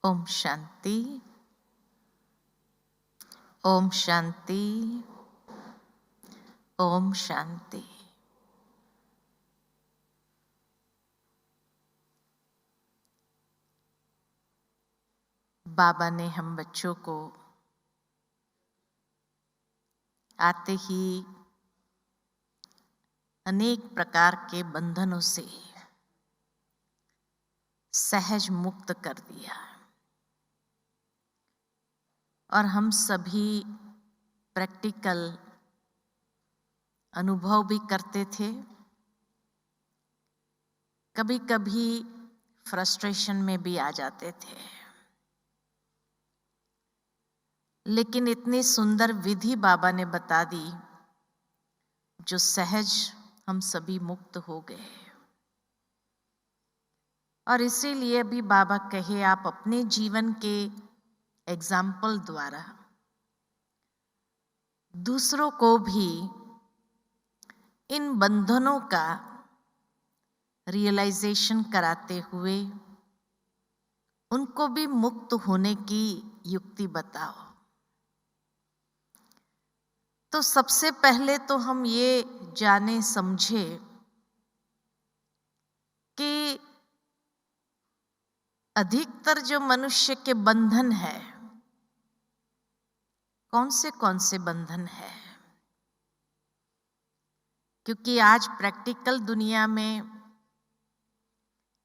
ओम शांति। ओम शांति। ओम शांति। बाबा ने हम बच्चों को आते ही अनेक प्रकार के बंधनों से सहज मुक्त कर दिया और हम सभी प्रैक्टिकल अनुभव भी करते थे। कभी कभी फ्रस्ट्रेशन में भी आ जाते थे, लेकिन इतनी सुंदर विधि बाबा ने बता दी जो सहज हम सभी मुक्त हो गए। और इसीलिए भी बाबा कहे आप अपने जीवन के एग्जाम्पल द्वारा दूसरों को भी इन बंधनों का रियलाइजेशन कराते हुए उनको भी मुक्त होने की युक्ति बताओ। तो सबसे पहले तो हम ये जाने समझे कि अधिकतर जो मनुष्य के बंधन है, कौन से बंधन है। क्योंकि आज प्रैक्टिकल दुनिया में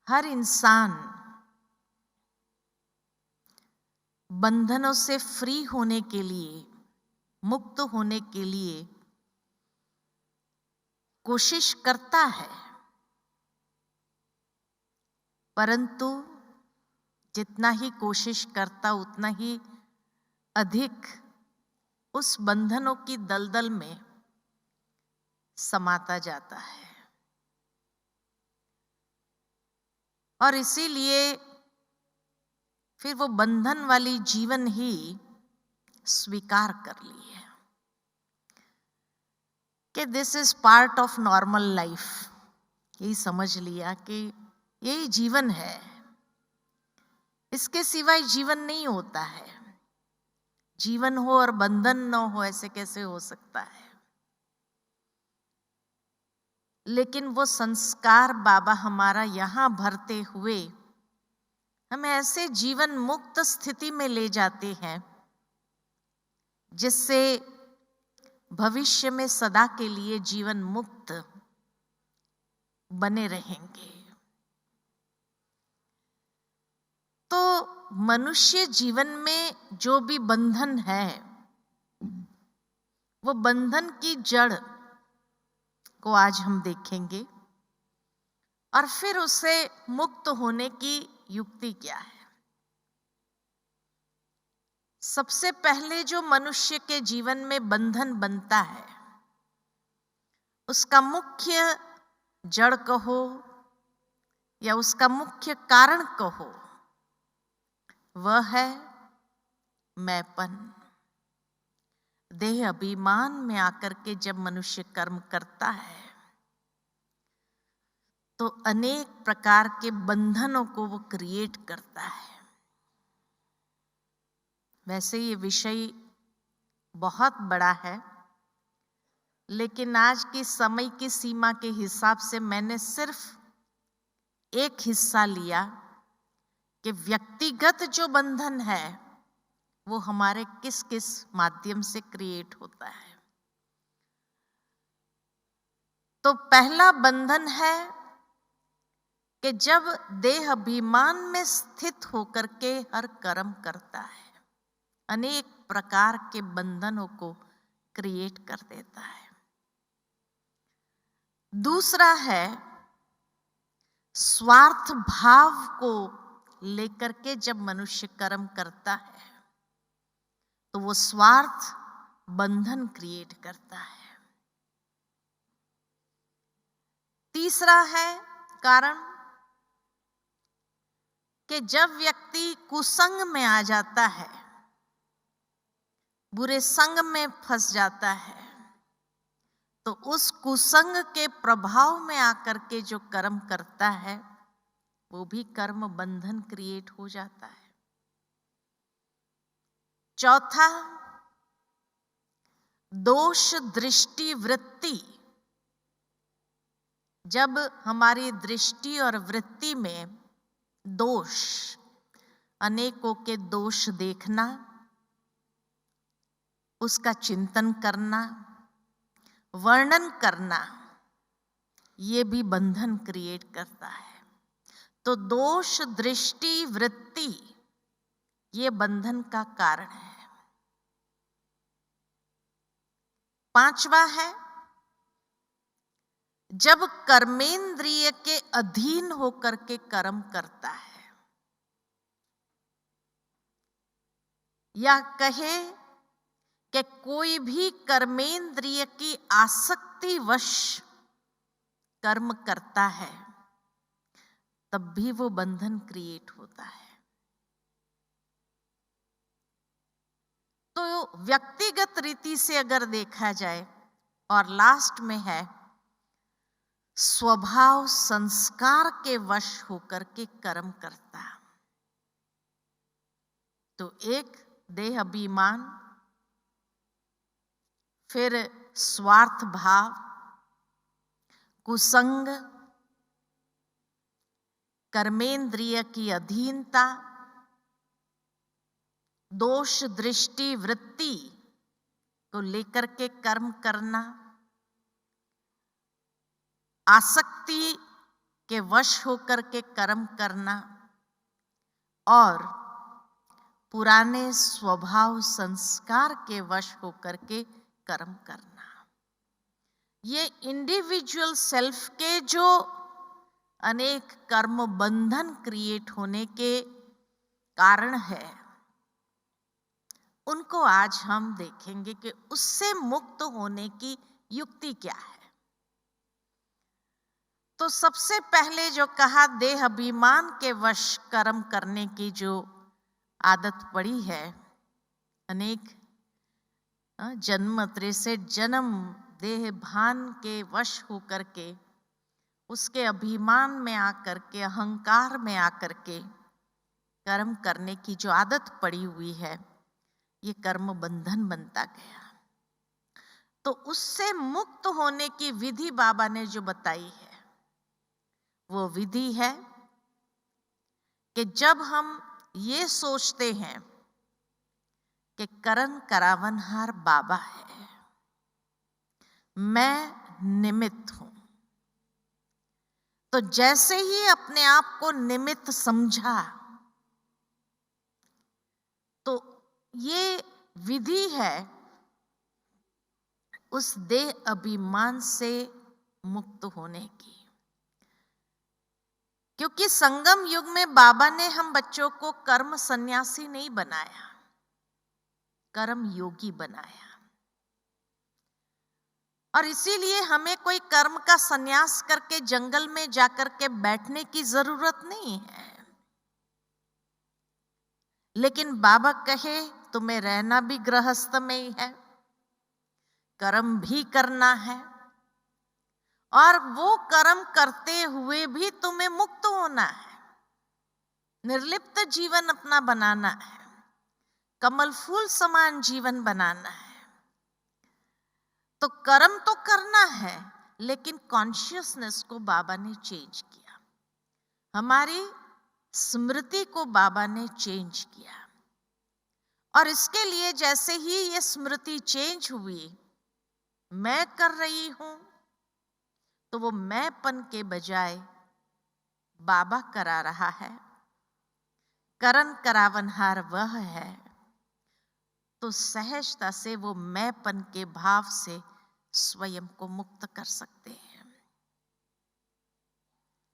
हर इंसान बंधनों से फ्री होने के लिए, मुक्त होने के लिए कोशिश करता है, परंतु जितना ही कोशिश करता उतना ही अधिक उस बंधनों की दलदल में समाता जाता है। और इसीलिए फिर वो बंधन वाली जीवन ही स्वीकार कर ली है कि this is part of normal life. यही समझ लिया कि यही जीवन है, इसके सिवाय जीवन नहीं होता है। जीवन हो और बंधन न हो, ऐसे कैसे हो सकता है। लेकिन वो संस्कार बाबा हमारा यहाँ भरते हुए हमें ऐसे जीवन मुक्त स्थिति में ले जाते हैं जिससे भविष्य में सदा के लिए जीवन मुक्त बने रहेंगे। तो मनुष्य जीवन में जो भी बंधन है, वो बंधन की जड़ को आज हम देखेंगे और फिर उससे मुक्त होने की युक्ति क्या है। सबसे पहले जो मनुष्य के जीवन में बंधन बनता है, उसका मुख्य जड़ कहो या उसका मुख्य कारण कहो, वह है मैंपन। देह अभिमान में आकर के जब मनुष्य कर्म करता है तो अनेक प्रकार के बंधनों को वो क्रिएट करता है। वैसे ये विषय बहुत बड़ा है, लेकिन आज की समय की सीमा के हिसाब से मैंने सिर्फ एक हिस्सा लिया कि व्यक्तिगत जो बंधन है वो हमारे किस किस माध्यम से क्रिएट होता है। तो पहला बंधन है कि जब देह अभिमान में स्थित होकर के हर कर्म करता है, अनेक प्रकार के बंधनों को क्रिएट कर देता है। दूसरा है स्वार्थ भाव को लेकर के जब मनुष्य कर्म करता है तो वो स्वार्थ बंधन क्रिएट करता है। तीसरा है कारण कि जब व्यक्ति कुसंग में आ जाता है, बुरे संग में फंस जाता है, तो उस कुसंग के प्रभाव में आकर के जो कर्म करता है वो भी कर्म बंधन क्रिएट हो जाता है। चौथा, दोष दृष्टि वृत्ति। जब हमारी दृष्टि और वृत्ति में दोष, अनेकों के दोष देखना, उसका चिंतन करना, वर्णन करना, ये भी बंधन क्रिएट करता है। तो दोष दृष्टि वृत्ति ये बंधन का कारण है। पांचवा है, जब कर्मेंद्रिय के अधीन होकर के कर्म करता है, या कहे कि कोई भी कर्मेंद्रिय की आसक्ति वश कर्म करता है, तब भी वो बंधन क्रिएट होता है। तो व्यक्तिगत रीति से अगर देखा जाए, और लास्ट में है स्वभाव संस्कार के वश होकर के कर्म करता। तो एक देह अभिमान, फिर स्वार्थ भाव, कुसंग, कर्मेंद्रिय की अधीनता, दोष दृष्टि वृत्ति को लेकर के कर्म करना, आसक्ति के वश होकर के कर्म करना, और पुराने स्वभाव संस्कार के वश होकर के कर्म करना। ये इंडिविजुअल सेल्फ के जो अनेक कर्म बंधन क्रिएट होने के कारण है, उनको आज हम देखेंगे कि उससे मुक्त होने की युक्ति क्या है। तो सबसे पहले जो कहा, देह अभिमान के वश कर्म करने की जो आदत पड़ी है, अनेक जन्म 63 जन्म देह भान के वश होकर के, उसके अभिमान में आकर के, अहंकार में आकर के कर्म करने की जो आदत पड़ी हुई है, ये कर्म बंधन बनता गया। तो उससे मुक्त होने की विधि बाबा ने जो बताई है, वो विधि है कि जब हम ये सोचते हैं कि करन करावनहार बाबा है, मैं निमित्त हूं, तो जैसे ही अपने आप को निमित्त समझा, तो ये विधि है उस देह अभिमान से मुक्त होने की। क्योंकि संगम युग में बाबा ने हम बच्चों को कर्म सन्यासी नहीं बनाया, कर्म योगी बनाया। और इसीलिए हमें कोई कर्म का सन्यास करके जंगल में जाकर के बैठने की जरूरत नहीं है। लेकिन बाबा कहे तुम्हें रहना भी गृहस्थ में ही है, कर्म भी करना है, और वो कर्म करते हुए भी तुम्हें मुक्त होना है, निर्लिप्त जीवन अपना बनाना है, कमल फूल समान जीवन बनाना है। तो कर्म तो करना है, लेकिन कॉन्शियसनेस को बाबा ने चेंज किया, हमारी स्मृति को बाबा ने चेंज किया। और इसके लिए जैसे ही ये स्मृति चेंज हुई, मैं कर रही हूं, तो वो मैंपन के बजाय बाबा करा रहा है, करन करावनहार वह है। तो सहजता से वो मैंपन के भाव से स्वयं को मुक्त कर सकते हैं।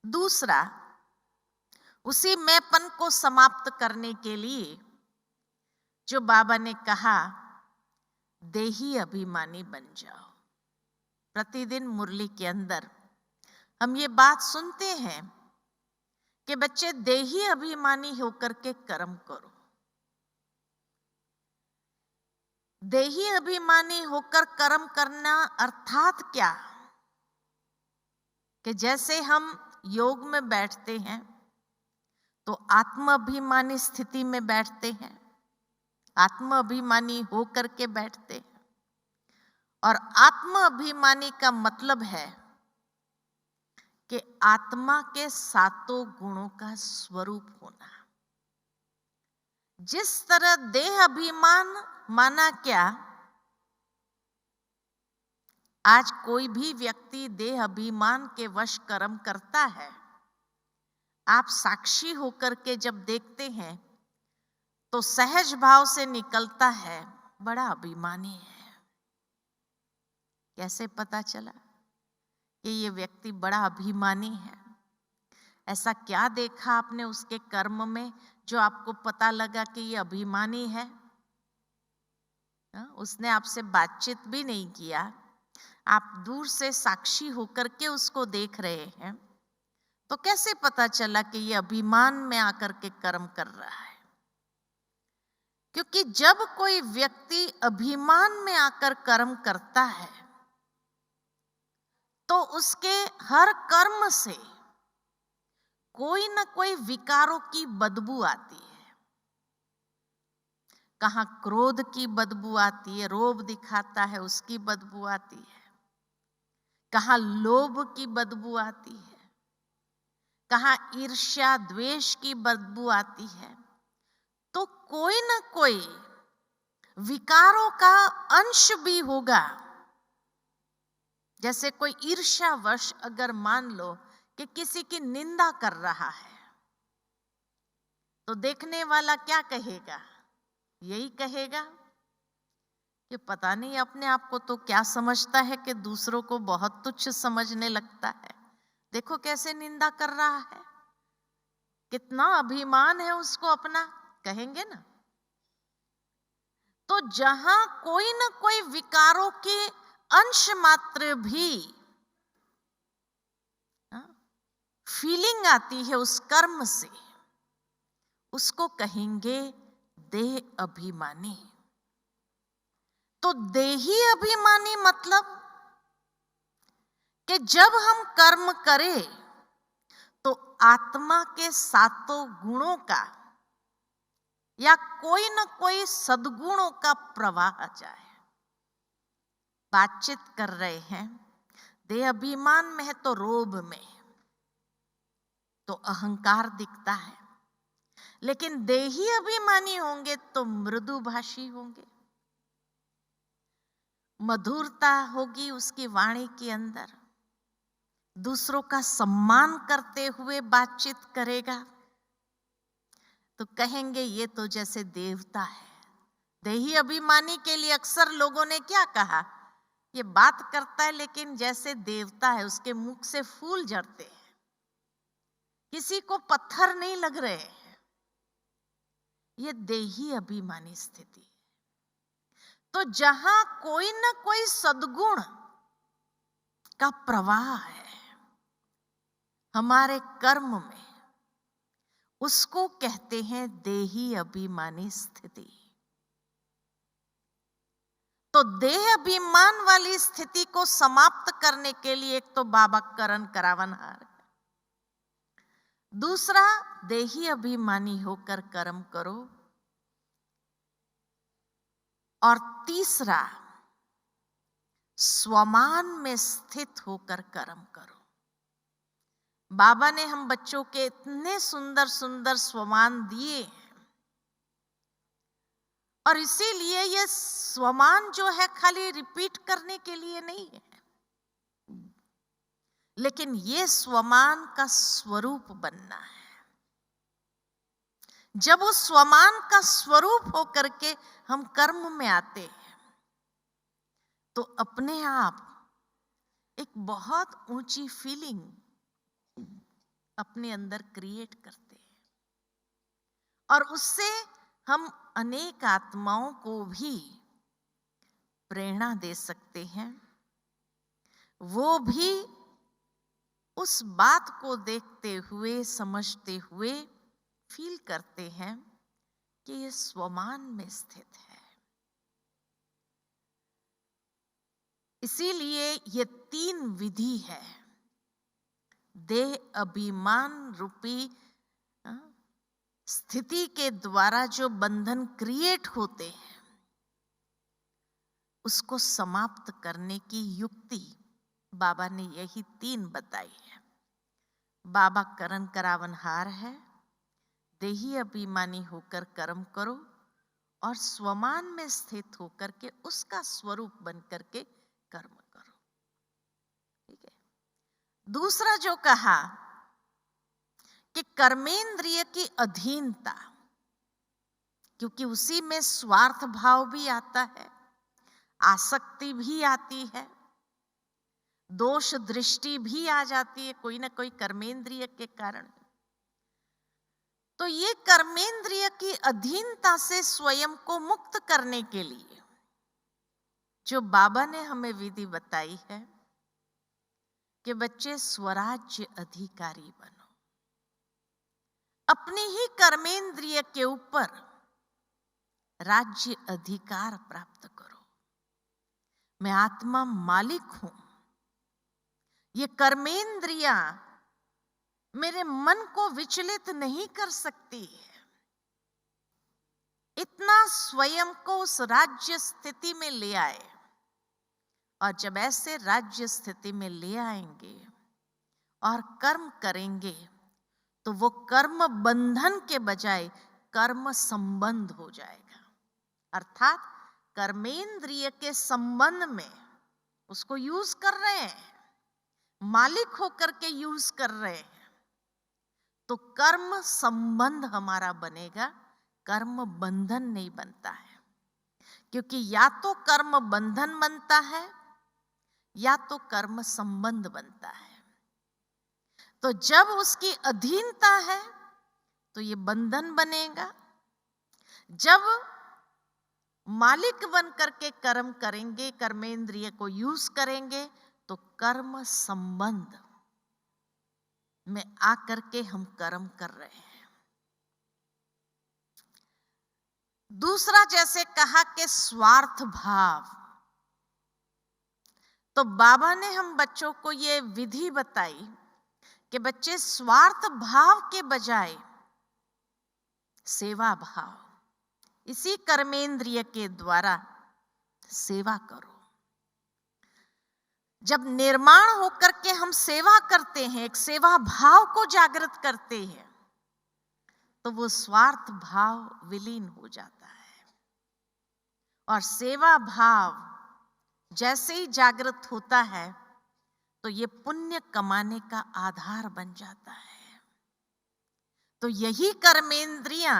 दूसरा, उसी मैंपन को समाप्त करने के लिए जो बाबा ने कहा, देही अभिमानी बन जाओ। प्रतिदिन मुरली के अंदर हम ये बात सुनते हैं कि बच्चे देही अभिमानी होकर के कर्म करो। देही अभिमानी होकर कर्म करना अर्थात क्या? कि जैसे हम योग में बैठते हैं तो आत्म अभिमानी स्थिति में बैठते हैं, आत्म अभिमानी हो करके बैठते हैं। और आत्म अभिमानी का मतलब है कि आत्मा के सातों गुणों का स्वरूप होना। जिस तरह देह अभिमान माना क्या, आज कोई भी व्यक्ति देह अभिमान के वश कर्म करता है, आप साक्षी होकर के जब देखते हैं तो सहज भाव से निकलता है बड़ा अभिमानी है। कैसे पता चला कि ये व्यक्ति बड़ा अभिमानी है? ऐसा क्या देखा आपने उसके कर्म में जो आपको पता लगा कि ये अभिमानी है? उसने आपसे बातचीत भी नहीं किया, आप दूर से साक्षी होकर के उसको देख रहे हैं, तो कैसे पता चला कि ये अभिमान में आकर के कर्म कर रहा है? क्योंकि जब कोई व्यक्ति अभिमान में आकर कर्म करता है तो उसके हर कर्म से कोई न कोई विकारों की बदबू आती है। कहाँ क्रोध की बदबू आती है, रोब दिखाता है उसकी बदबू आती है, कहाँ लोभ की बदबू आती है, कहाँ ईर्ष्या द्वेष की बदबू आती है। तो कोई न कोई विकारों का अंश भी होगा। जैसे कोई ईर्ष्यावश अगर मान लो कि किसी की निंदा कर रहा है, तो देखने वाला क्या कहेगा? यही कहेगा कि पता नहीं अपने आप को तो क्या समझता है कि दूसरों को बहुत तुच्छ समझने लगता है। देखो कैसे निंदा कर रहा है, कितना अभिमान है उसको अपना, कहेंगे ना। तो जहां कोई न कोई विकारों के अंश मात्र भी फीलिंग आती है उस कर्म से, उसको कहेंगे देह अभिमानी। तो देही अभिमानी मतलब कि जब हम कर्म करें तो आत्मा के सातों गुणों का या कोई न कोई सद्गुणों का प्रवाह जाए। बातचीत कर रहे हैं, देह अभिमान में है तो रोब में, तो अहंकार दिखता है, लेकिन देही अभिमानी होंगे तो मृदुभाषी होंगे, मधुरता होगी उसकी वाणी के अंदर, दूसरों का सम्मान करते हुए बातचीत करेगा, तो कहेंगे ये तो जैसे देवता है। देही अभिमानी के लिए अक्सर लोगों ने क्या कहा, ये बात करता है लेकिन जैसे देवता है, उसके मुख से फूल झड़ते हैं, किसी को पत्थर नहीं लग रहे हैं। ये देही अभिमानी स्थिति है। तो जहां कोई न कोई सद्गुण का प्रवाह है हमारे कर्म में, उसको कहते हैं देही अभिमानी स्थिति। तो देह अभिमान वाली स्थिति को समाप्त करने के लिए एक तो बाबा करण करावनहार, दूसरा देही अभिमानी होकर कर्म करो, और तीसरा स्वमान में स्थित होकर कर्म करो। बाबा ने हम बच्चों के इतने सुंदर सुंदर स्वमान दिए हैं, और इसीलिए ये स्वमान जो है खाली रिपीट करने के लिए नहीं है, लेकिन ये स्वमान का स्वरूप बनना है। जब उस स्वमान का स्वरूप होकर के हम कर्म में आते हैं तो अपने आप एक बहुत ऊंची फीलिंग अपने अंदर क्रिएट करते हैं, और उससे हम अनेक आत्माओं को भी प्रेरणा दे सकते हैं। वो भी उस बात को देखते हुए, समझते हुए फील करते हैं कि ये स्वमान में स्थित है। इसीलिए ये 3 विधि है, देह अभिमान रूपी स्थिति के द्वारा जो बंधन क्रिएट होते हैं उसको समाप्त करने की युक्ति बाबा ने यही 3 बताई है। बाबा करण करावनहार है, देही अभिमानी होकर कर्म करो और स्वमान में स्थित होकर के उसका स्वरूप बन करके कर्म करो। ठीक है। दूसरा जो कहा कि कर्मेंद्रिय की अधीनता, क्योंकि उसी में स्वार्थ भाव भी आता है, आसक्ति भी आती है, दोष दृष्टि भी आ जाती है कोई ना कोई कर्मेंद्रिय के कारण। तो ये कर्मेंद्रिय की अधीनता से स्वयं को मुक्त करने के लिए जो बाबा ने हमें विधि बताई है कि बच्चे स्वराज्य अधिकारी बनो, अपनी ही कर्मेंद्रिय के ऊपर राज्य अधिकार प्राप्त करो। मैं आत्मा मालिक हूं, ये कर्मेंद्रियां मेरे मन को विचलित नहीं कर सकती है। इतना स्वयं को उस राज्य स्थिति में ले आए, और जब ऐसे राज्य स्थिति में ले आएंगे और कर्म करेंगे तो वो कर्म बंधन के बजाय कर्म संबंध हो जाएगा। अर्थात कर्मेंद्रिय के संबंध में उसको यूज कर रहे हैं, मालिक होकर के यूज कर रहे हैं, तो कर्म संबंध हमारा बनेगा, कर्म बंधन नहीं बनता है। क्योंकि या तो कर्म बंधन बनता है या तो कर्म संबंध बनता है। तो जब उसकी अधीनता है तो ये बंधन बनेगा, जब मालिक बन करके कर्म करेंगे, कर्मेंद्रिय को यूज करेंगे, तो कर्म संबंध में आकर के हम कर्म कर रहे हैं। दूसरा जैसे कहा कि स्वार्थ भाव, तो बाबा ने हम बच्चों को ये विधि बताई कि बच्चे स्वार्थ भाव के बजाय सेवा भाव, इसी कर्मेंद्रिय के द्वारा सेवा करो। जब निर्माण होकर के हम सेवा करते हैं, एक सेवा भाव को जागृत करते हैं, तो वो स्वार्थ भाव विलीन हो जाता है। और सेवा भाव जैसे ही जागृत होता है तो ये पुण्य कमाने का आधार बन जाता है। तो यही कर्मेंद्रियां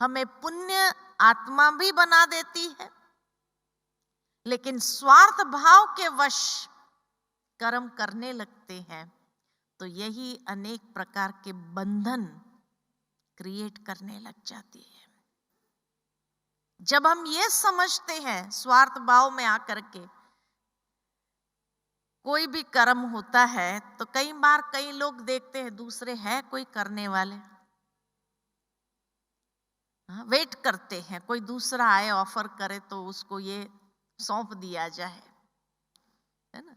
हमें पुण्य आत्मा भी बना देती है, लेकिन स्वार्थ भाव के वश कर्म करने लगते हैं तो यही अनेक प्रकार के बंधन क्रिएट करने लग जाती है। जब हम ये समझते हैं स्वार्थ भाव में आकर के कोई भी कर्म होता है, तो कई बार कई लोग देखते हैं दूसरे हैं कोई करने वाले, वेट करते हैं कोई दूसरा आए ऑफर करे तो उसको ये सौंप दिया जाए, है ना।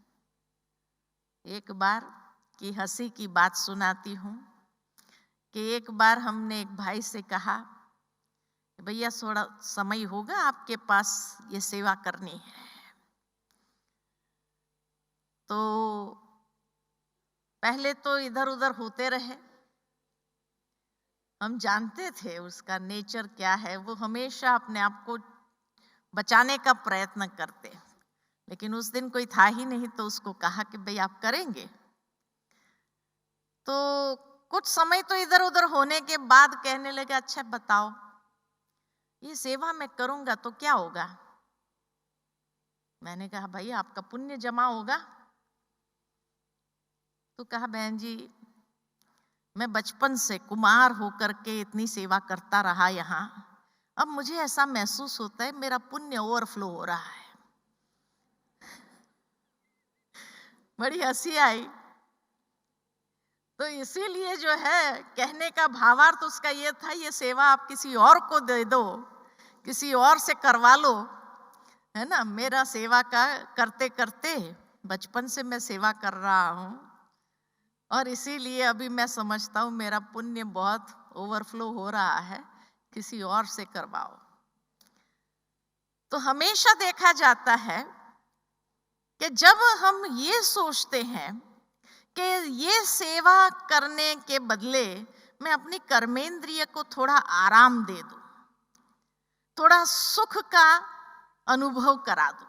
एक बार की हंसी की बात सुनाती हूँ कि एक बार हमने एक भाई से कहा, भैया थोड़ा समय होगा आपके पास, ये सेवा करनी है। तो पहले तो इधर उधर होते रहे, हम जानते थे उसका नेचर क्या है, वो हमेशा अपने आप को बचाने का प्रयत्न करते, लेकिन उस दिन कोई था ही नहीं तो उसको कहा कि भाई आप करेंगे। तो कुछ समय तो इधर उधर होने के बाद कहने लगे, अच्छा बताओ ये सेवा मैं करूंगा तो क्या होगा। मैंने कहा भाई आपका पुण्य जमा होगा। तो कहा बहन जी मैं बचपन से कुमार होकर के इतनी सेवा करता रहा यहाँ, अब मुझे ऐसा महसूस होता है मेरा पुण्य ओवरफ्लो हो रहा है। बड़ी हंसी आई। तो इसीलिए जो है कहने का भावार्थ उसका ये था, ये सेवा आप किसी और को दे दो, किसी और से करवा लो, है ना। मेरा सेवा का करते करते बचपन से मैं सेवा कर रहा हूँ, और इसीलिए अभी मैं समझता हूँ मेरा पुण्य बहुत ओवरफ्लो हो रहा है, किसी और से करवाओ। तो हमेशा देखा जाता है कि जब हम ये सोचते हैं कि ये सेवा करने के बदले मैं अपनी कर्मेंद्रिय को थोड़ा आराम दे दूं, थोड़ा सुख का अनुभव करा दूं,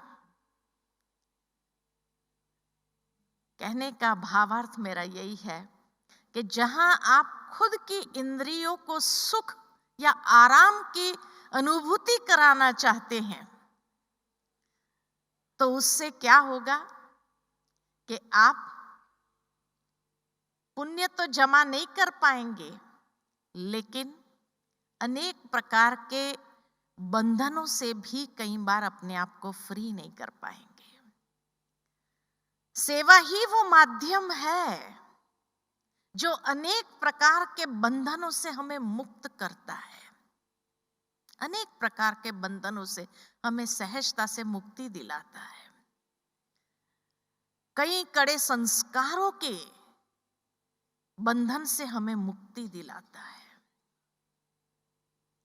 कहने का भावार्थ मेरा यही है कि जहां आप खुद की इंद्रियों को सुख या आराम की अनुभूति कराना चाहते हैं, तो उससे क्या होगा कि आप पुण्य तो जमा नहीं कर पाएंगे, लेकिन अनेक प्रकार के बंधनों से भी कई बार अपने आप को फ्री नहीं कर पाएंगे। सेवा ही वो माध्यम है जो अनेक प्रकार के बंधनों से हमें मुक्त करता है, अनेक प्रकार के बंधनों से हमें सहजता से मुक्ति दिलाता है, कई कड़े संस्कारों के बंधन से हमें मुक्ति दिलाता है।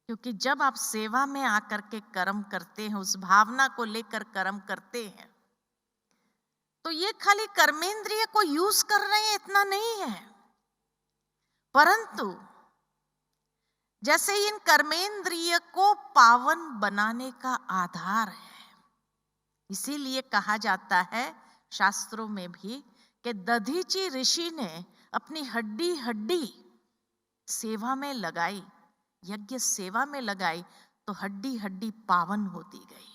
क्योंकि जब आप सेवा में आकर के कर्म करते हैं, उस भावना को लेकर कर्म करते हैं, तो ये खाली कर्मेंद्रिय को यूज कर रहे हैं इतना नहीं है, परंतु जैसे इन कर्मेंद्रिय को पावन बनाने का आधार है। इसीलिए कहा जाता है शास्त्रों में भी कि दधीची ऋषि ने अपनी हड्डी हड्डी सेवा में लगाई, यज्ञ सेवा में लगाई, तो हड्डी हड्डी पावन होती गई।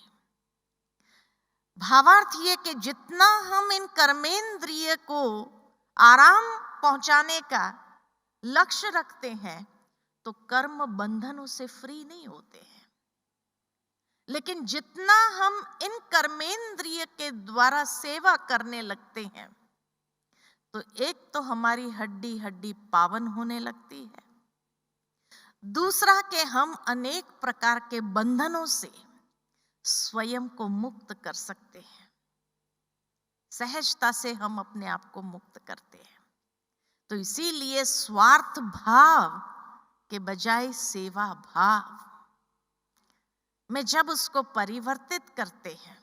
भावार्थ ये कि जितना हम इन कर्मेंद्रिय को आराम पहुंचाने का लक्ष्य रखते हैं, तो कर्म बंधनों से फ्री नहीं होते हैं। लेकिन जितना हम इन कर्मेंद्रिय के द्वारा सेवा करने लगते हैं, तो एक तो हमारी हड्डी हड्डी पावन होने लगती है, दूसरा कि हम अनेक प्रकार के बंधनों से स्वयं को मुक्त कर सकते हैं, सहजता से हम अपने आप को मुक्त करते हैं। तो इसीलिए स्वार्थ भाव के बजाय सेवा भाव में जब उसको परिवर्तित करते हैं,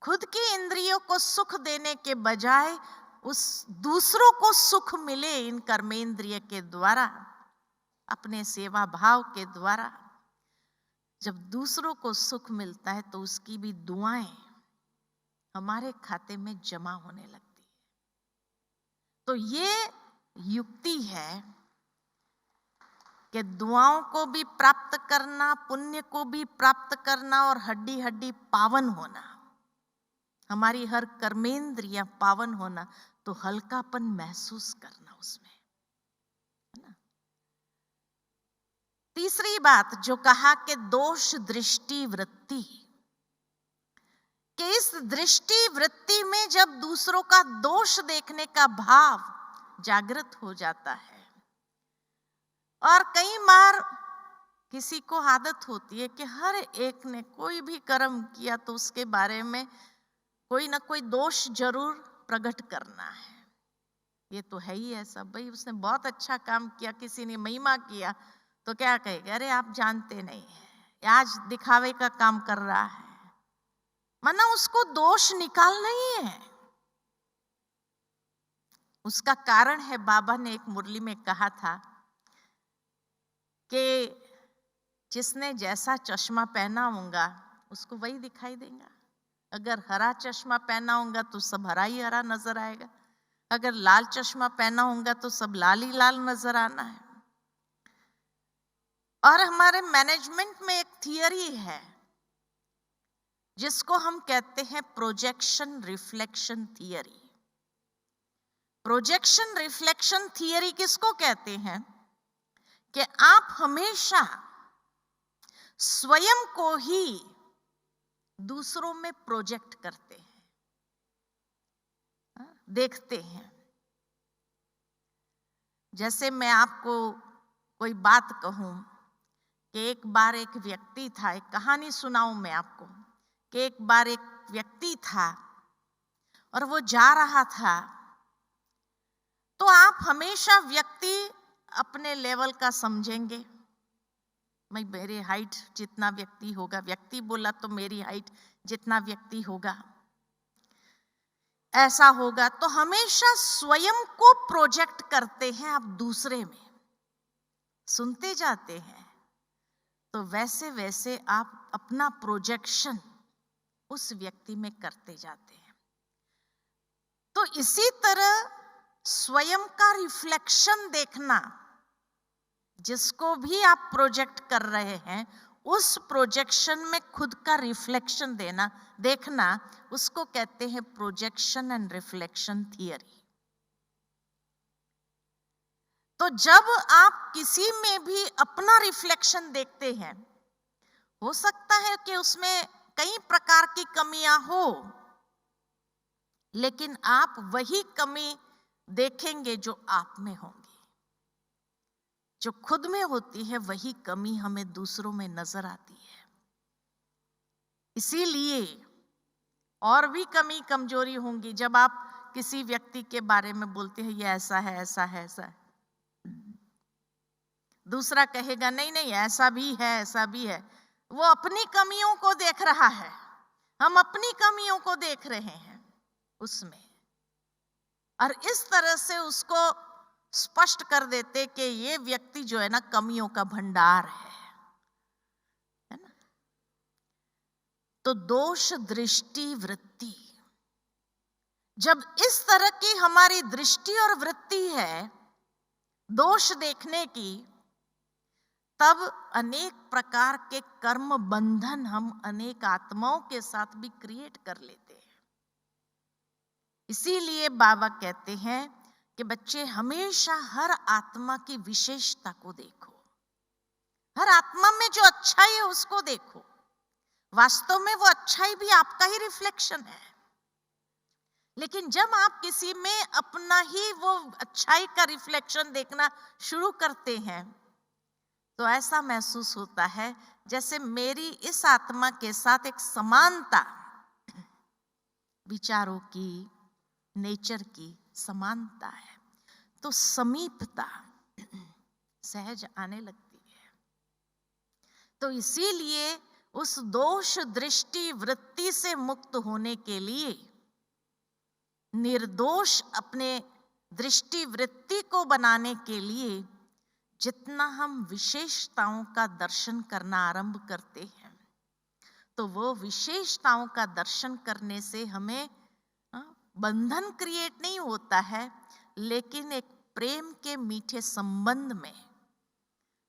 खुद की इंद्रियों को सुख देने के बजाय उस दूसरों को सुख मिले इन कर्मेंद्रिय के द्वारा, अपने सेवा भाव के द्वारा, जब दूसरों को सुख मिलता है तो उसकी भी दुआएं हमारे खाते में जमा होने लगती है। तो ये युक्ति है कि दुआओं को भी प्राप्त करना, पुण्य को भी प्राप्त करना और हड्डी हड्डी पावन होना, हमारी हर कर्मेंद्रियां पावन होना, तो हल्कापन महसूस करना उसमें, है ना। तीसरी बात जो कहा कि दोष दृष्टि वृत्ति, कि इस दृष्टि वृत्ति में जब दूसरों का दोष देखने का भाव जागृत हो जाता है, और कई बार किसी को आदत होती है कि हर एक ने कोई भी कर्म किया तो उसके बारे में कोई ना कोई दोष जरूर प्रकट करना है। ये तो है ही ऐसा, भाई उसने बहुत अच्छा काम किया, किसी ने महिमा किया तो क्या कहेगा, अरे आप जानते नहीं है, आज दिखावे का काम कर रहा है, माना उसको दोष निकालना ही है। उसका कारण है, बाबा ने एक मुरली में कहा था कि जिसने जैसा चश्मा पहना होगा उसको वही दिखाई देगा। अगर हरा चश्मा पहना होगा तो सब हरा ही हरा नजर आएगा, अगर लाल चश्मा पहना होगा तो सब लाल ही लाल नजर आना है। और हमारे मैनेजमेंट में एक थियरी है जिसको हम कहते हैं projection reflection theory. Projection reflection theory किसको कहते हैं कि आप हमेशा स्वयं को ही दूसरों में प्रोजेक्ट करते हैं, देखते हैं। जैसे मैं आपको कोई बात कहूं कि एक बार एक व्यक्ति था, एक कहानी सुनाऊं मैं आपको कि एक बार एक व्यक्ति था और वो जा रहा था, तो हमेशा व्यक्ति अपने लेवल का समझेंगे। मैं मेरे हाइट जितना व्यक्ति होगा, व्यक्ति बोला तो मेरी हाइट जितना व्यक्ति होगा ऐसा होगा, तो हमेशा स्वयं को प्रोजेक्ट करते हैं आप दूसरे में, सुनते जाते हैं, तो वैसे वैसे आप अपना प्रोजेक्शन उस व्यक्ति में करते जाते हैं। तो इसी तरह स्वयं का रिफ्लेक्शन देखना, जिसको भी आप प्रोजेक्ट कर रहे हैं उस प्रोजेक्शन में खुद का रिफ्लेक्शन देना देखना, उसको कहते हैं प्रोजेक्शन एंड रिफ्लेक्शन थियरी। तो जब आप किसी में भी अपना रिफ्लेक्शन देखते हैं, हो सकता है कि उसमें कई प्रकार की कमियां हो, लेकिन आप वही कमी देखेंगे जो आप में होंगी। जो खुद में होती है वही कमी हमें दूसरों में नजर आती है। इसीलिए और भी कमी कमजोरी होंगी। जब आप किसी व्यक्ति के बारे में बोलते हैं ये ऐसा है, ऐसा है, ऐसा है, दूसरा कहेगा नहीं नहीं ऐसा भी है, ऐसा भी है। वो अपनी कमियों को देख रहा है, हम अपनी कमियों को देख रहे हैं उसमें, और इस तरह से उसको स्पष्ट कर देते कि ये व्यक्ति जो है ना कमियों का भंडार है ना। तो दोष दृष्टि वृत्ति, जब इस तरह की हमारी दृष्टि और वृत्ति है दोष देखने की, तब अनेक प्रकार के कर्म बंधन हम अनेक आत्माओं के साथ भी क्रिएट कर लेते हैं। इसीलिए बाबा कहते हैं कि बच्चे हमेशा हर आत्मा की विशेषता को देखो, हर आत्मा में जो अच्छाई है उसको देखो। वास्तव में वो अच्छाई भी आपका ही रिफ्लेक्शन है, लेकिन जब आप किसी में अपना ही वो अच्छाई का रिफ्लेक्शन देखना शुरू करते हैं तो ऐसा महसूस होता है जैसे मेरी इस आत्मा के साथ एक समानता, विचारों की, नेचर की समानता है, तो समीपता सहज आने लगती है। तो इसीलिए उस दोष दृष्टि वृत्ति से मुक्त होने के लिए निर्दोष अपने दृष्टि वृत्ति को बनाने के लिए जितना हम विशेषताओं का दर्शन करना आरंभ करते हैं, तो वो विशेषताओं का दर्शन करने से हमें बंधन क्रिएट नहीं होता है, लेकिन एक प्रेम के मीठे संबंध में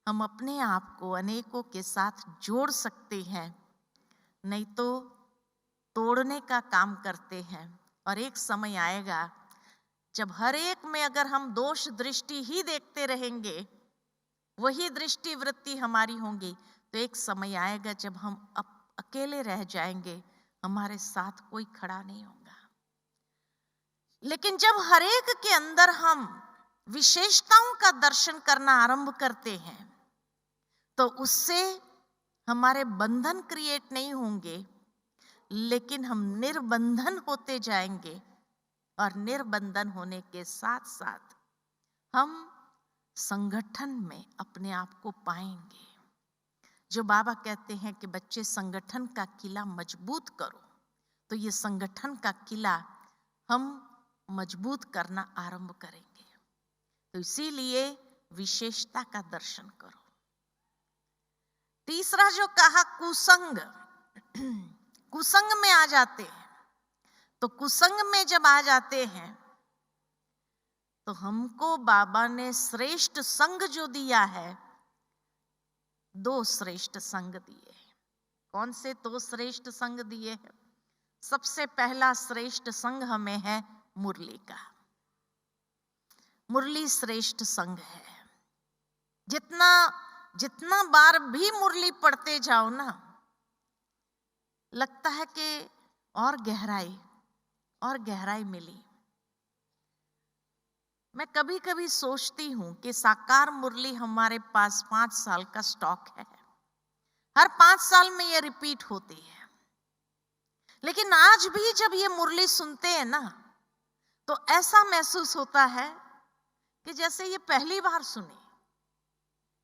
हम अपने आप को अनेकों के साथ जोड़ सकते हैं, नहीं तो तोड़ने का काम करते हैं। और एक समय आएगा जब हर एक में अगर हम दोष दृष्टि ही देखते रहेंगे, वही दृष्टि वृत्ति हमारी होंगी, तो एक समय आएगा जब हम अकेले रह जाएंगे, हमारे साथ कोई खड़ा नहीं होगा। लेकिन जब हर एक के अंदर हम विशेषताओं का दर्शन करना आरंभ करते हैं, तो उससे हमारे बंधन क्रिएट नहीं होंगे, लेकिन हम निर्बंधन होते जाएंगे, और निर्बंधन होने के साथ साथ हम संगठन में अपने आप को पाएंगे। जो बाबा कहते हैं कि बच्चे संगठन का किला मजबूत करो, तो ये संगठन का किला हम मजबूत करना आरंभ करेंगे। तो इसीलिए विशेषता का दर्शन करो। तीसरा जो कहा कुसंग, कुसंग में आ जाते हैं। तो कुसंग में जब आ जाते हैं तो हमको बाबा ने श्रेष्ठ संग जो दिया है, दो श्रेष्ठ संग दिए हैं। कौन से दो श्रेष्ठ संग दिए हैं? सबसे पहला श्रेष्ठ संग हमें है मुरली का। मुरली श्रेष्ठ संग है। जितना बार भी मुरली पढ़ते जाओ ना, लगता है कि और गहराई मिली। मैं कभी कभी सोचती हूं कि साकार मुरली हमारे पास 5 साल का स्टॉक है, हर 5 साल में ये रिपीट होती है। लेकिन आज भी जब ये मुरली सुनते हैं ना, तो ऐसा महसूस होता है कि जैसे ये पहली बार सुनी,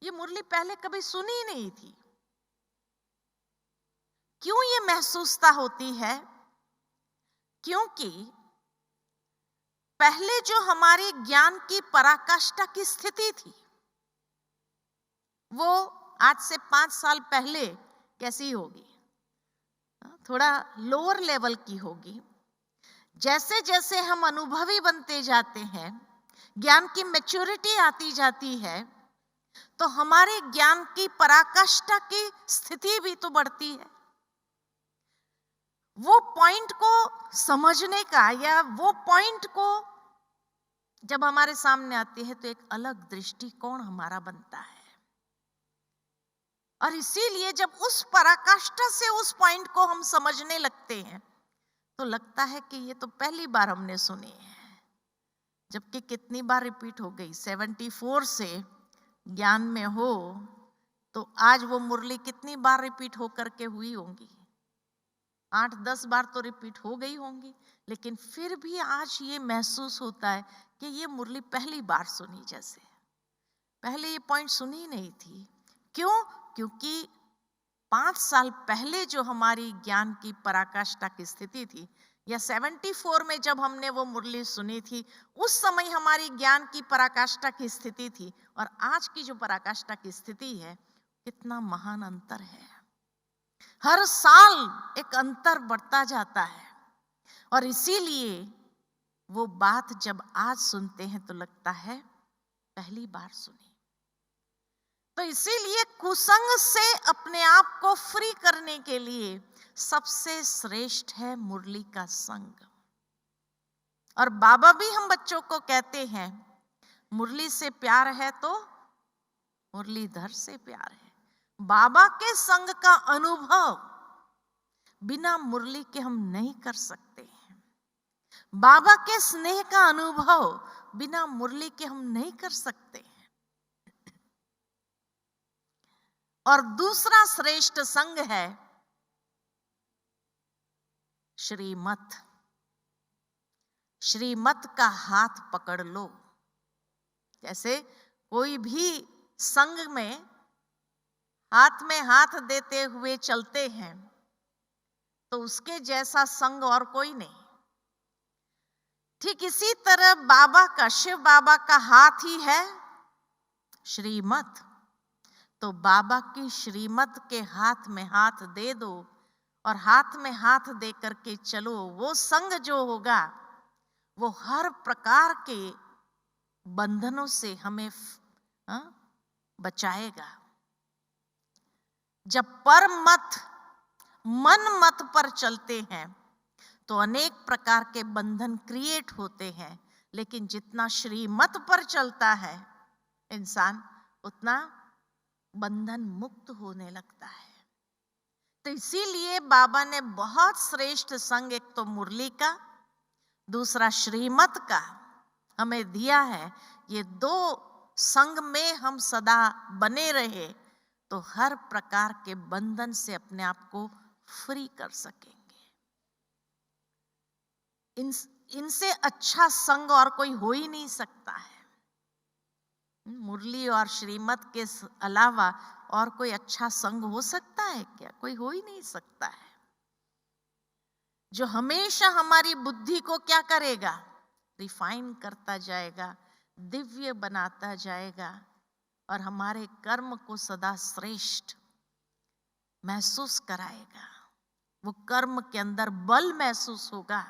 ये मुरली पहले कभी सुनी नहीं थी। क्यों ये महसूसता होती है? क्योंकि पहले जो हमारी ज्ञान की पराकाष्ठा की स्थिति थी, वो आज से 5 साल पहले कैसी होगी? थोड़ा लोअर लेवल की होगी। जैसे जैसे हम अनुभवी बनते जाते हैं, ज्ञान की मैच्योरिटी आती जाती है, तो हमारे ज्ञान की पराकाष्ठा की स्थिति भी तो बढ़ती है। वो पॉइंट को समझने का, या वो पॉइंट को जब हमारे सामने आती है, तो एक अलग दृष्टिकोण हमारा बनता है। और इसीलिए जब उस पराकाष्ठा से उस पॉइंट को हम समझने लगते हैं, तो लगता है कि ये तो पहली बार हमने सुनी है, जबकि कितनी बार रिपीट हो गई। 74 से ज्ञान में हो तो आज वो मुरली कितनी बार रिपीट होकर के हुई होंगी? 8-10 बार तो रिपीट हो गई होंगी, लेकिन फिर भी आज ये महसूस होता है कि ये मुरली पहली बार सुनी, जैसे पहले ये पॉइंट सुनी नहीं थी। क्यों? क्योंकि 5 साल पहले जो हमारी ज्ञान की पराकाष्ठा की स्थिति थी, या 74 में जब हमने वो मुरली सुनी थी, उस समय हमारी ज्ञान की पराकाष्ठा की स्थिति थी, और आज की जो पराकाष्ठा की स्थिति है, कितना महान अंतर है। हर साल एक अंतर बढ़ता जाता है, और इसीलिए वो बात जब आज सुनते हैं तो लगता है पहली बार सुनी। तो इसीलिए कुसंग से अपने आप को फ्री करने के लिए सबसे श्रेष्ठ है मुरली का संग। और बाबा भी हम बच्चों को कहते हैं, मुरली से प्यार है तो मुरलीधर से प्यार है। बाबा के संग का अनुभव बिना मुरली के हम नहीं कर सकते हैं। बाबा के स्नेह का अनुभव बिना मुरली के हम नहीं कर सकते हैं। और दूसरा श्रेष्ठ संग है श्रीमत। श्रीमत का हाथ पकड़ लो। जैसे कोई भी संग में हाथ देते हुए चलते हैं, तो उसके जैसा संग और कोई नहीं। ठीक इसी तरह बाबा का, शिव बाबा का हाथ ही है श्रीमत। तो बाबा की श्रीमत के हाथ में हाथ दे दो, और हाथ में हाथ दे करके चलो। वो संग जो होगा, वो हर प्रकार के बंधनों से हमें बचाएगा। जब पर मत, मन मत पर चलते हैं, तो अनेक प्रकार के बंधन क्रिएट होते हैं, लेकिन जितना श्रीमत पर चलता है इंसान, उतना बंधन मुक्त होने लगता है। तो इसीलिए बाबा ने बहुत श्रेष्ठ संग, एक तो मुरली का, दूसरा श्रीमत का हमें दिया है। ये दो संग में हम सदा बने रहे, तो हर प्रकार के बंधन से अपने आप को फ्री कर सकेंगे। इनसे अच्छा संग और कोई हो ही नहीं सकता है। मुरली और श्रीमत के अलावा और कोई अच्छा संग हो सकता है क्या? कोई हो ही नहीं सकता है। जो हमेशा हमारी बुद्धि को क्या करेगा? रिफाइन करता जाएगा, दिव्य बनाता जाएगा, और हमारे कर्म को सदा श्रेष्ठ महसूस कराएगा। वो कर्म के अंदर बल महसूस होगा,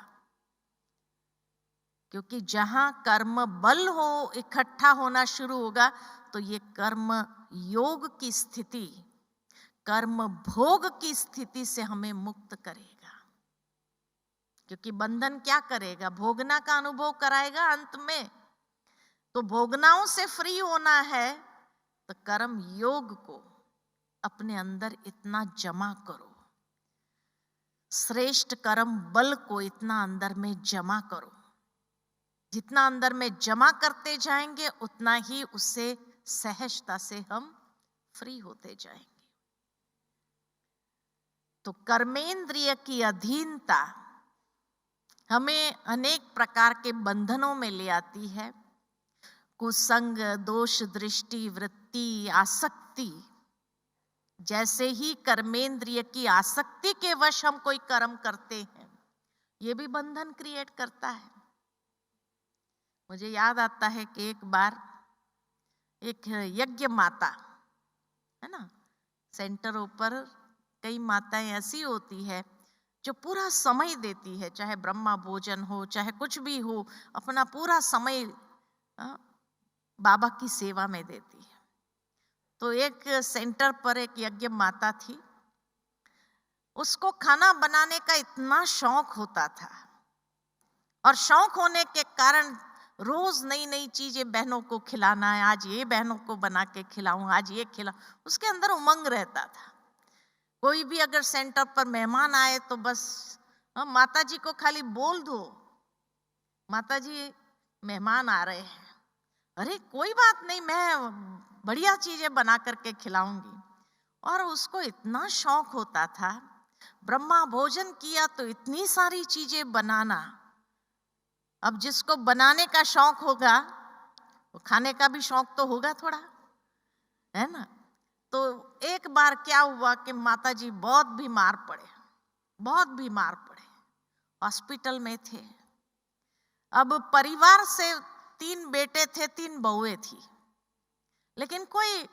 क्योंकि जहां कर्म बल हो, इकट्ठा होना शुरू होगा, तो ये कर्म योग की स्थिति, कर्म भोग की स्थिति से हमें मुक्त करेगा। क्योंकि बंधन क्या करेगा? भोगना का अनुभव कराएगा अंत में। तो भोगनाओं से फ्री होना है, तो कर्म योग को अपने अंदर इतना जमा करो, श्रेष्ठ कर्म बल को इतना अंदर में जमा करो। जितना अंदर में जमा करते जाएंगे, उतना ही उससे सहजता से हम फ्री होते जाएंगे। तो कर्मेंद्रिय की अधीनता हमें अनेक प्रकार के बंधनों में ले आती है। कुसंग, दोष, दृष्टि, वृत्ति, आसक्ति, जैसे ही कर्मेंद्रिय की आसक्ति के वश हम कोई कर्म करते हैं, ये भी बंधन क्रिएट करता है। मुझे याद आता है कि एक बार एक यज्ञ माता है ना, सेंटरों पर कई माताएं ऐसी होती है जो पूरा समय देती है, चाहे ब्रह्मा भोजन हो चाहे कुछ भी हो, अपना पूरा समय बाबा की सेवा में देती है। तो एक सेंटर पर एक यज्ञ माता थी, उसको खाना बनाने का इतना शौक होता था और शौक होने के कारण रोज नई नई चीजें बहनों को खिलाना है, आज ये बहनों को बना के खिलाऊं, आज ये खिलाऊं, उसके अंदर उमंग रहता था। कोई भी अगर सेंटर पर मेहमान आए तो बस माता जी को खाली बोल दो, माता जी मेहमान आ रहे हैं, अरे कोई बात नहीं, मैं बढ़िया चीजें बना करके खिलाऊंगी। और उसको इतना शौक होता था, ब्रह्मा भोजन किया तो इतनी सारी चीजें बनाना। अब जिसको बनाने का शौक होगा वो खाने का भी शौक तो होगा थोड़ा, है ना। तो एक बार क्या हुआ कि माता जी बहुत बीमार पड़े, बहुत बीमार पड़े, हॉस्पिटल में थे। अब परिवार से 3 बेटे थे, 3 बहुएं थी, लेकिन कोई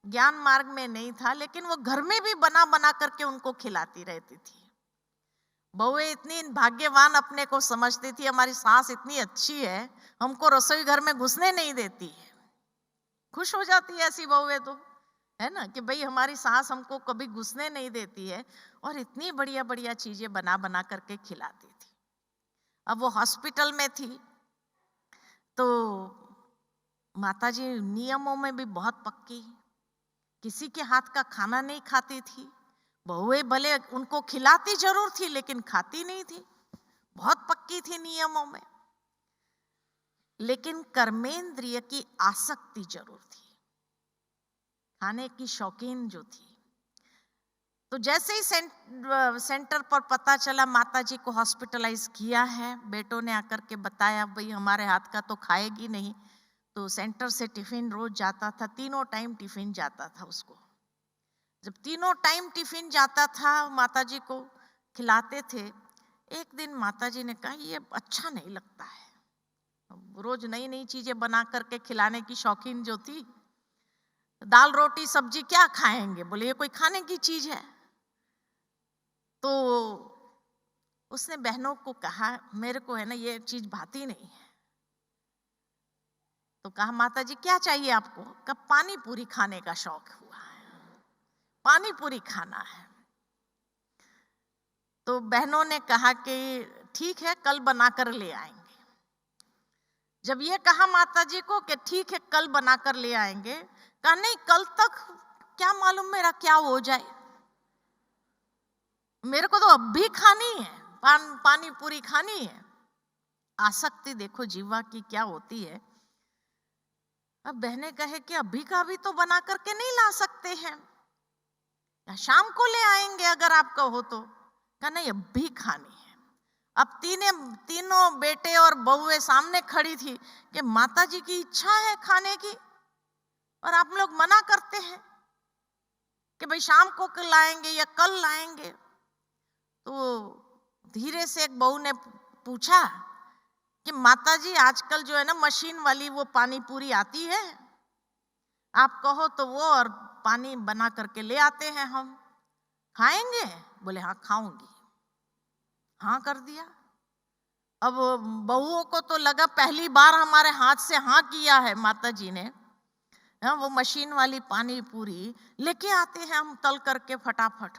ज्ञान मार्ग में नहीं था, लेकिन वो घर में भी बना बना करके उनको खिलाती रहती थी। बहुएं इतनी भाग्यवान अपने को समझती थी, हमारी सास इतनी अच्छी है, हमको रसोई घर में घुसने नहीं देती है। खुश हो जाती है ऐसी बहुएं तो, है ना, कि भाई हमारी सास हमको कभी घुसने नहीं देती है और इतनी बढ़िया बढ़िया चीजें बना बना करके खिलाती थी। अब वो हॉस्पिटल में थी तो माताजी नियमों में भी बहुत पक्की, किसी के हाथ का खाना नहीं खाती थी। बहुएं भले उनको खिलाती जरूर थी लेकिन खाती नहीं थी, बहुत पक्की थी नियमों में। लेकिन कर्मेंद्रिय की आसक्ति जरूर थी, खाने की शौकीन जो थी। तो जैसे ही सेंटर पर पता चला माता जी को हॉस्पिटलाइज किया है, बेटों ने आकर के बताया भाई हमारे हाथ का तो खाएगी नहीं। तो सेंटर से टिफिन रोज जाता था, 3 टाइम टिफिन जाता था उसको। जब 3 टाइम टिफिन जाता था, माता जी को खिलाते थे। एक दिन माता जी ने कहा ये अच्छा नहीं लगता है, रोज नई नई चीजें बना करके खिलाने की शौकीन जो थी, दाल रोटी सब्जी क्या खाएंगे, बोले ये कोई खाने की चीज है। तो उसने बहनों को कहा मेरे को है ना ये चीज भाती नहीं है। तो कहा माता जी क्या चाहिए आपको, कब पानी पूरी खाने का शौक हुआ है, पानी पूरी खाना है। तो बहनों ने कहा कि ठीक है कल बनाकर ले आएंगे। जब ये कहा माता जी को कि ठीक है कल बनाकर ले आएंगे, कहा नहीं कल तक क्या मालूम मेरा क्या हो जाए, मेरे को तो अब भी खानी है, पानी पूरी खानी है। आसक्ति देखो जीवा की क्या होती है। अब बहने कहे कि अभी का अभी तो बना करके नहीं ला सकते हैं, या शाम को ले आएंगे अगर आप कहो तो। कहा नहीं अभी खानी है। अब तीनों बेटे और बहुएं सामने खड़ी थी कि माता जी की इच्छा है खाने की और आप लोग मना करते हैं कि भाई शाम को लाएंगे या कल लाएंगे। तो धीरे से एक बहू ने पूछा कि माता जी आजकल जो है ना मशीन वाली वो पानी पूरी आती है, आप कहो तो वो और पानी बना करके ले आते हैं, हम खाएंगे। बोले हाँ खाऊंगी, हाँ कर दिया। अब बहुओं को तो लगा पहली बार हमारे हाथ से हाँ किया है माता जी ने, हाँ वो मशीन वाली पानी पूरी लेके आते हैं हम तल करके फटाफट।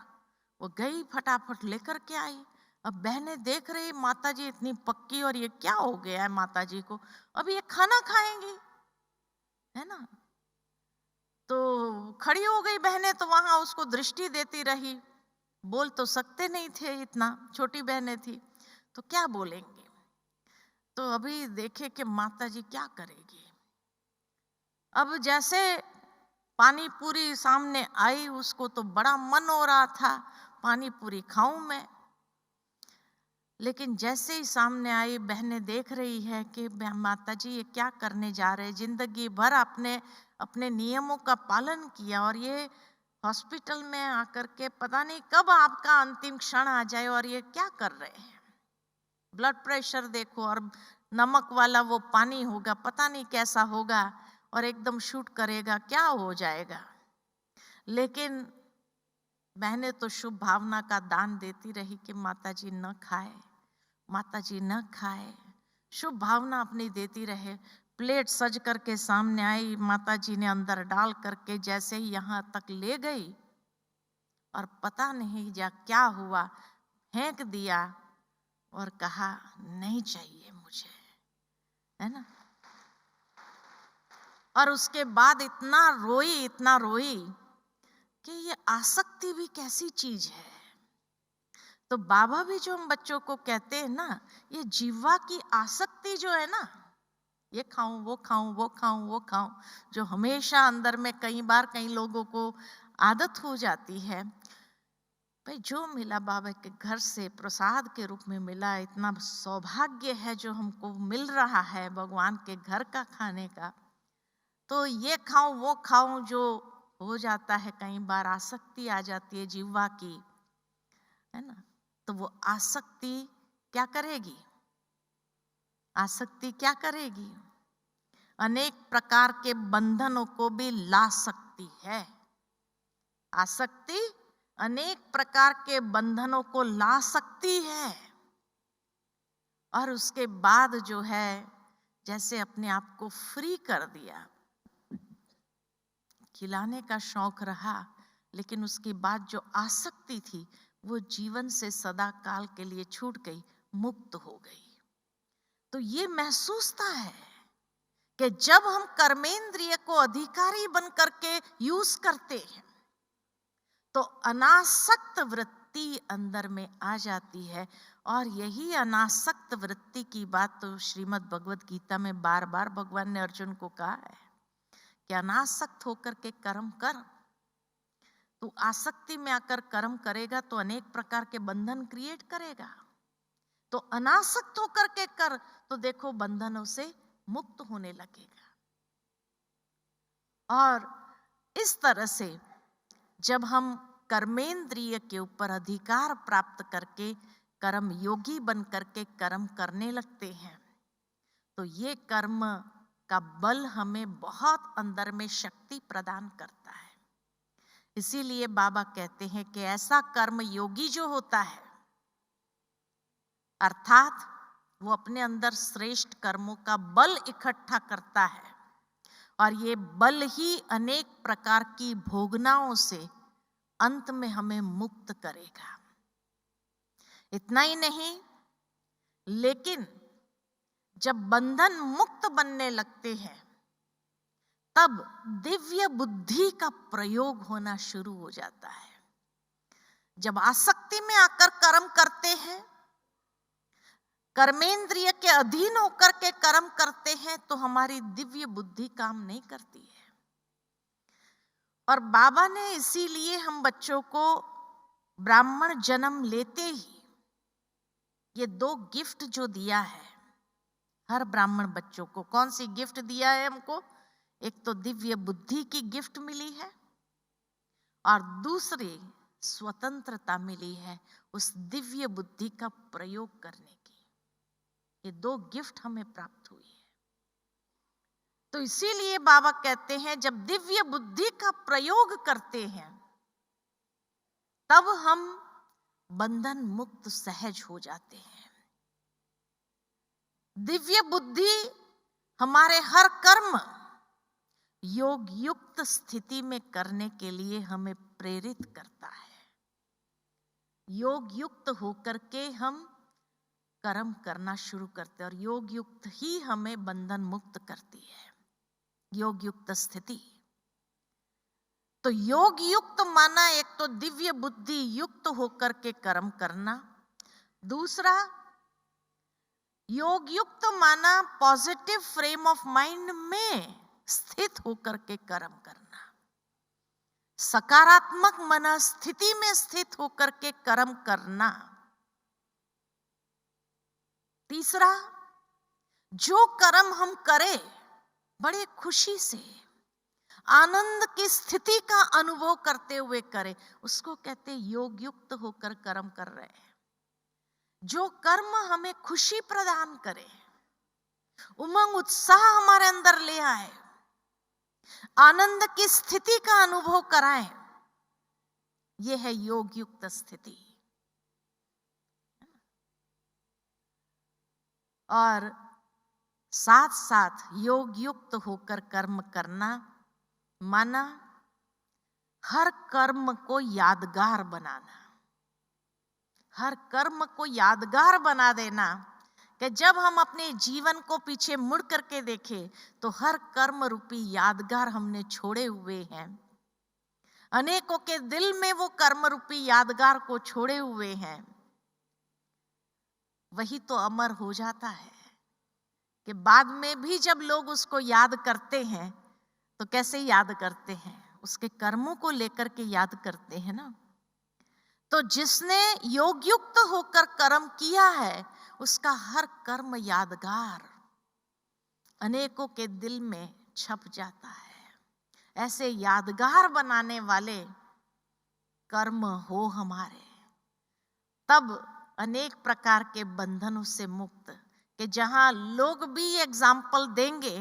वो गई फटाफट लेकर के आई। अब बहनें देख रही माता जी इतनी पक्की और ये क्या हो गया है माता जी को, अब ये खाना खाएंगी, है ना। तो खड़ी हो गई बहनें, तो वहां उसको दृष्टि देती रही, बोल तो सकते नहीं थे, इतना छोटी बहनें थी तो क्या बोलेंगे। तो अभी देखे कि माता जी क्या करेगी। अब जैसे पानी पूरी सामने आई, उसको तो बड़ा मन हो रहा था पानी पूरी खाऊं मैं। लेकिन जैसे ही सामने आई, बहनें देख रही है कि माता जी ये क्या करने जा रहे हैं। जिंदगी भर आपने अपने नियमों का पालन किया और ये हॉस्पिटल में आकर के पता नहीं कब आपका अंतिम क्षण आ जाए और ये क्या कर रहे हैं। ब्लड प्रेशर देखो, और नमक वाला वो पानी होगा, पता नहीं कैसा होगा, और एकदम शूट करेगा, क्या हो जाएगा। लेकिन बहनें तो शुभ भावना का दान देती रही कि माता जी न खाए, माता जी न खाए, शुभ भावना अपनी देती रहे। प्लेट सज करके सामने आई, माता जी ने अंदर डाल करके जैसे ही यहाँ तक ले गई और पता नहीं जा क्या हुआ, फेंक दिया और कहा नहीं चाहिए मुझे, है ना। और उसके बाद इतना रोई कि ये आसक्ति भी कैसी चीज है। तो बाबा भी जो हम बच्चों को कहते हैं ना, ये जीवा की आसक्ति जो है ना, ये खाऊं वो खाऊं, वो खाऊं वो खाऊं, जो हमेशा अंदर में कई बार कई लोगों को आदत हो जाती है। भाई जो मिला बाबा के घर से प्रसाद के रूप में मिला, इतना सौभाग्य है जो हमको मिल रहा है भगवान के घर का खाने का, तो ये खाऊं वो खाऊं जो हो जाता है, कई बार आसक्ति आ जाती है जीवा की, है ना। तो वो आसक्ति क्या करेगी, आसक्ति क्या करेगी, अनेक प्रकार के बंधनों को भी ला सकती है। आसक्ति अनेक प्रकार के बंधनों को ला सकती है। और उसके बाद जो है, जैसे अपने आप को फ्री कर दिया, खिलाने का शौक रहा, लेकिन उसके बाद जो आसक्ति थी वो जीवन से सदा काल के लिए छूट गई, मुक्त हो गई। तो ये महसूसता है कि जब हम कर्मेंद्रिय को अधिकारी बन करके यूज करते हैं तो अनासक्त वृत्ति अंदर में आ जाती है। और यही अनासक्त वृत्ति की बात तो श्रीमद् भगवद गीता में बार बार भगवान ने अर्जुन को कहा है कि अनासक्त होकर के कर्म कर। तू आसक्ति में आकर कर्म करेगा तो अनेक प्रकार के बंधन क्रिएट करेगा। तो अनासक्त होकर के कर, तो देखो बंधनों से मुक्त होने लगेगा। और इस तरह से जब हम कर्मेंद्रिय के ऊपर अधिकार प्राप्त करके कर्म योगी बन करके कर्म करने लगते हैं, तो ये कर्म का बल हमें बहुत अंदर में शक्ति प्रदान करता है। इसीलिए बाबा कहते हैं कि ऐसा कर्म योगी जो होता है, अर्थात वो अपने अंदर श्रेष्ठ कर्मों का बल इकट्ठा करता है, और ये बल ही अनेक प्रकार की भोगनाओं से अंत में हमें मुक्त करेगा। इतना ही नहीं, लेकिन जब बंधन मुक्त बनने लगते हैं तब दिव्य बुद्धि का प्रयोग होना शुरू हो जाता है। जब आसक्ति में आकर कर्म करते हैं, कर्मेंद्रिय के अधीन होकर के कर्म करते हैं, तो हमारी दिव्य बुद्धि काम नहीं करती है। और बाबा ने इसीलिए हम बच्चों को ब्राह्मण जन्म लेते ही ये 2 गिफ्ट जो दिया है हर ब्राह्मण बच्चों को। कौन सी गिफ्ट दिया है हमको? एक तो दिव्य बुद्धि की गिफ्ट मिली है, और दूसरी स्वतंत्रता मिली है उस दिव्य बुद्धि का प्रयोग करने की। ये 2 गिफ्ट हमें प्राप्त हुई है। तो इसीलिए बाबा कहते हैं जब दिव्य बुद्धि का प्रयोग करते हैं तब हम बंधन मुक्त सहज हो जाते हैं। दिव्य बुद्धि हमारे हर कर्म योग युक्त स्थिति में करने के लिए हमें प्रेरित करता है। योग युक्त होकर के हम कर्म करना शुरू करते हैं, और योग युक्त ही हमें बंधन मुक्त करती है, योग युक्त स्थिति। तो योग युक्त माना एक तो दिव्य बुद्धि युक्त होकर के कर्म करना, दूसरा योग युक्त माना पॉजिटिव फ्रेम ऑफ माइंड में स्थित होकर के कर्म करना, सकारात्मक मनस्थिति में स्थित होकर के कर्म करना। तीसरा, जो कर्म हम करें बड़े खुशी से, आनंद की स्थिति का अनुभव करते हुए करें, उसको कहते योग युक्त होकर कर्म कर रहे हैं। जो कर्म हमें खुशी प्रदान करे, उमंग उत्साह हमारे अंदर ले आए, आनंद की स्थिति का अनुभव कराए, यह है योग युक्त स्थिति। और साथ साथ योग युक्त होकर कर्म करना माना हर कर्म को यादगार बनाना, हर कर्म को यादगार बना देना, कि जब हम अपने जीवन को पीछे मुड़ करके देखें तो हर कर्म रूपी यादगार हमने छोड़े हुए हैं। अनेकों के दिल में वो कर्म रूपी यादगार को छोड़े हुए हैं। वही तो अमर हो जाता है कि बाद में भी जब लोग उसको याद करते हैं तो कैसे याद करते हैं, उसके कर्मों को लेकर के याद करते हैं ना। तो जिसने योग युक्त होकर कर्म किया है उसका हर कर्म यादगार अनेकों के दिल में छप जाता है। ऐसे यादगार बनाने वाले कर्म हो हमारे, तब अनेक प्रकार के बंधनों से मुक्त, कि जहां लोग भी एग्जाम्पल देंगे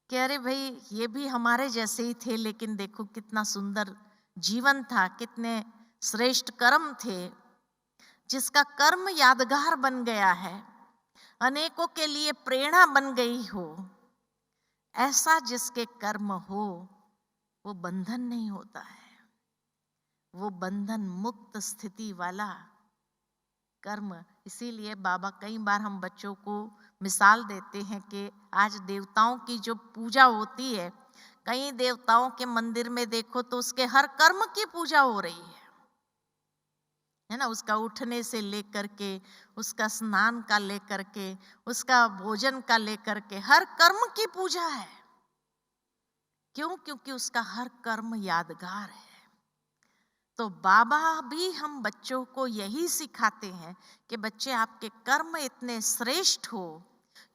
कि अरे भाई ये भी हमारे जैसे ही थे, लेकिन देखो कितना सुंदर जीवन था, कितने श्रेष्ठ कर्म थे, जिसका कर्म यादगार बन गया है, अनेकों के लिए प्रेरणा बन गई हो। ऐसा जिसके कर्म हो वो बंधन नहीं होता है, वो बंधन मुक्त स्थिति वाला कर्म। इसीलिए बाबा कई बार हम बच्चों को मिसाल देते हैं कि आज देवताओं की जो पूजा होती है, कई देवताओं के मंदिर में देखो तो उसके हर कर्म की पूजा हो रही है ना। उसका उठने से लेकर के, उसका स्नान का लेकर के, उसका भोजन का लेकर के, हर कर्म की पूजा है। क्यों? क्योंकि उसका हर कर्म यादगार है। तो बाबा भी हम बच्चों को यही सिखाते हैं कि बच्चे आपके कर्म इतने श्रेष्ठ हो,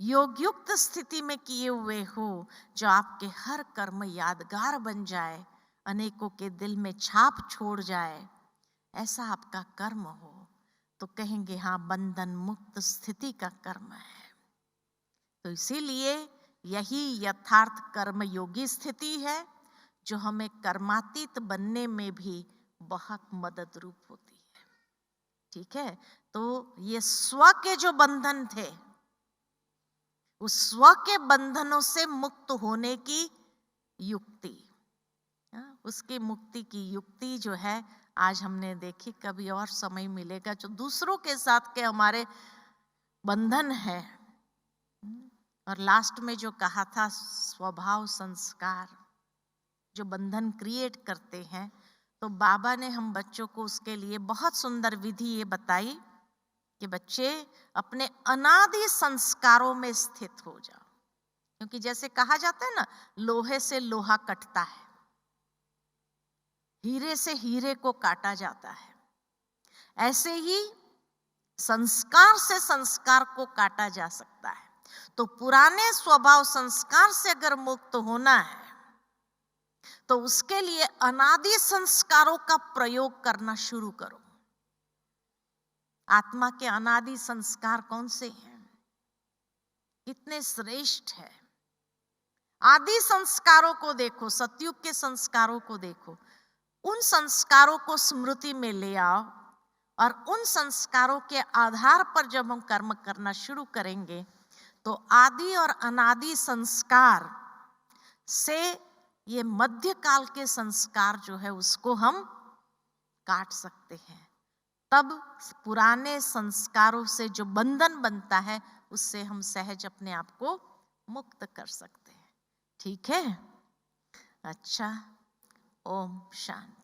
योग युक्त स्थिति में किए हुए हो, जो आपके हर कर्म यादगार बन जाए, अनेकों के दिल में छाप छोड़ जाए, ऐसा आपका कर्म हो। तो कहेंगे हाँ, बंधन मुक्त स्थिति का कर्म है। तो इसीलिए यही यथार्थ कर्म योगी स्थिति है, जो हमें कर्मातीत बनने में भी बहुत मदद रूप होती है। ठीक है, तो ये स्व के जो बंधन थे, उस स्व के बंधनों से मुक्त होने की युक्ति, उसकी मुक्ति की युक्ति जो है आज हमने देखी। कभी और समय मिलेगा जो दूसरों के साथ के हमारे बंधन है। और लास्ट में जो कहा था स्वभाव संस्कार जो बंधन क्रिएट करते हैं, तो बाबा ने हम बच्चों को उसके लिए बहुत सुंदर विधि ये बताई कि बच्चे अपने अनादि संस्कारों में स्थित हो जाओ। क्योंकि जैसे कहा जाता है ना, लोहे से लोहा कटता है, हीरे से हीरे को काटा जाता है, ऐसे ही संस्कार से संस्कार को काटा जा सकता है। तो पुराने स्वभाव संस्कार से अगर मुक्त होना है तो उसके लिए अनादि संस्कारों का प्रयोग करना शुरू करो। आत्मा के अनादि संस्कार कौन से हैं? कितने श्रेष्ठ है। आदि संस्कारों को देखो, सतयुग के संस्कारों को देखो, उन संस्कारों को स्मृति में ले आओ और उन संस्कारों के आधार पर जब हम कर्म करना शुरू करेंगे तो आदि और अनादि संस्कार से ये मध्यकाल के संस्कार जो है उसको हम काट सकते हैं। तब पुराने संस्कारों से जो बंधन बनता है उससे हम सहज अपने आप को मुक्त कर सकते हैं। ठीक है, अच्छा, ओम शांति।